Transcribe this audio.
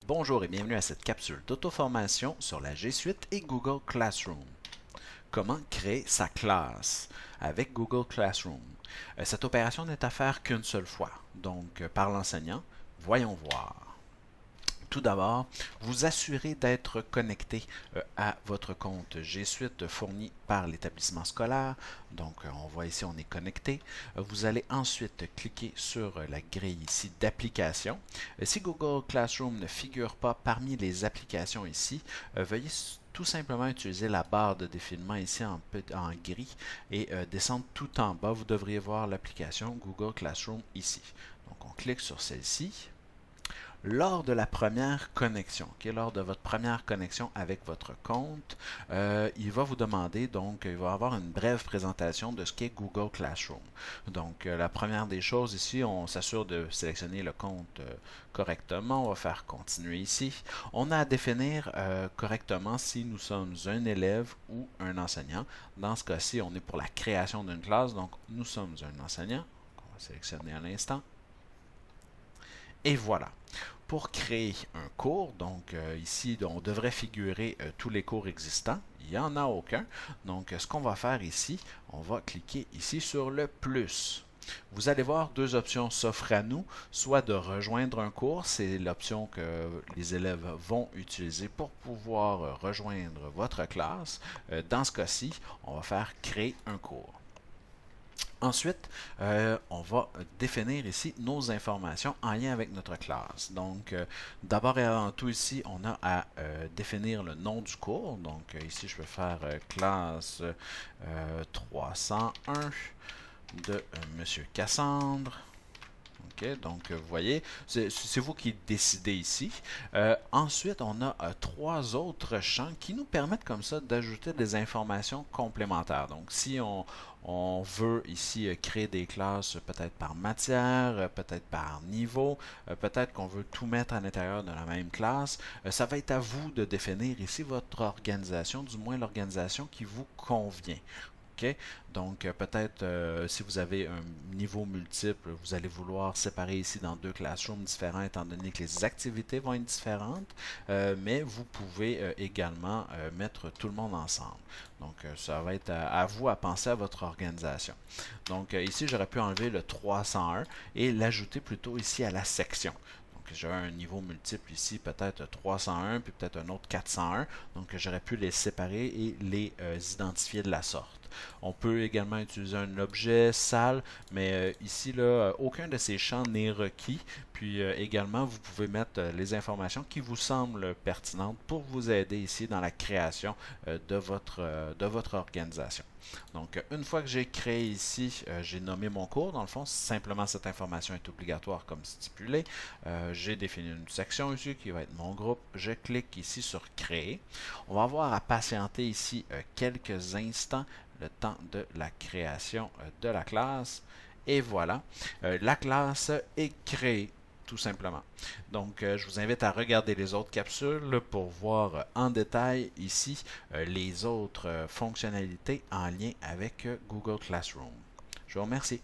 Bonjour et bienvenue à cette capsule d'auto-formation sur la G Suite et Google Classroom. Comment créer sa classe avec Google Classroom? Cette opération n'est à faire qu'une seule fois, donc par l'enseignant. Voyons voir. Tout d'abord, vous assurez d'être connecté à votre compte G Suite fourni par l'établissement scolaire. Donc, on voit ici, on est connecté. Vous allez ensuite cliquer sur la grille ici d'applications. Si Google Classroom ne figure pas parmi les applications ici, veuillez tout simplement utiliser la barre de défilement ici en gris et descendre tout en bas. Vous devriez voir l'application Google Classroom ici. Donc, on clique sur celle-ci. Lors de la première connexion, lors de votre première connexion avec votre compte, il va vous demander, donc, il va avoir une brève présentation de ce qu'est Google Classroom. Donc, la première des choses ici, on s'assure de sélectionner le compte correctement. On va faire continuer ici. On a à définir correctement si nous sommes un élève ou un enseignant. Dans ce cas-ci, on est pour la création d'une classe, donc nous sommes un enseignant. On va sélectionner à l'instant. Et voilà. Pour créer un cours, donc ici, on devrait figurer tous les cours existants. Il n'y en a aucun. Donc, ce qu'on va faire ici, on va cliquer ici sur le plus. Vous allez voir deux options s'offrent à nous, soit de rejoindre un cours, c'est l'option que les élèves vont utiliser pour pouvoir rejoindre votre classe. Dans ce cas-ci, on va faire créer un cours. Ensuite, on va définir ici nos informations en lien avec notre classe. Donc, d'abord et avant tout ici, on a à définir le nom du cours. Donc, ici, je vais faire classe 301 de Monsieur Cassandre. OK, donc vous voyez, c'est vous qui décidez ici. Ensuite, on a trois autres champs qui nous permettent comme ça d'ajouter des informations complémentaires. Donc, si on veut ici créer des classes peut-être par matière, peut-être par niveau, peut-être qu'on veut tout mettre à l'intérieur de la même classe, ça va être à vous de définir ici votre organisation, du moins l'organisation qui vous convient. OK? Donc, peut-être si vous avez un niveau multiple, vous allez vouloir séparer ici dans deux classrooms différents étant donné que les activités vont être différentes, mais vous pouvez également mettre tout le monde ensemble. Donc, ça va être à vous à penser à votre organisation. Donc, ici, j'aurais pu enlever le 301 et l'ajouter plutôt ici à la section. Donc, j'aurais un niveau multiple ici, peut-être 301, puis peut-être un autre 401. Donc, j'aurais pu les séparer et les identifier de la sorte. On peut également utiliser un objet salle, mais ici, là, aucun de ces champs n'est requis. Puis également, vous pouvez mettre les informations qui vous semblent pertinentes pour vous aider ici dans la création de votre organisation. Donc, une fois que j'ai créé ici, j'ai nommé mon cours. Dans le fond, simplement cette information est obligatoire comme stipulé. J'ai défini une section ici qui va être mon groupe. Je clique ici sur Créer. On va avoir à patienter ici quelques instants le temps de la création de la classe. Et voilà, la classe est créée tout simplement. Donc, je vous invite à regarder les autres capsules pour voir en détail ici les autres fonctionnalités en lien avec Google Classroom. Je vous remercie.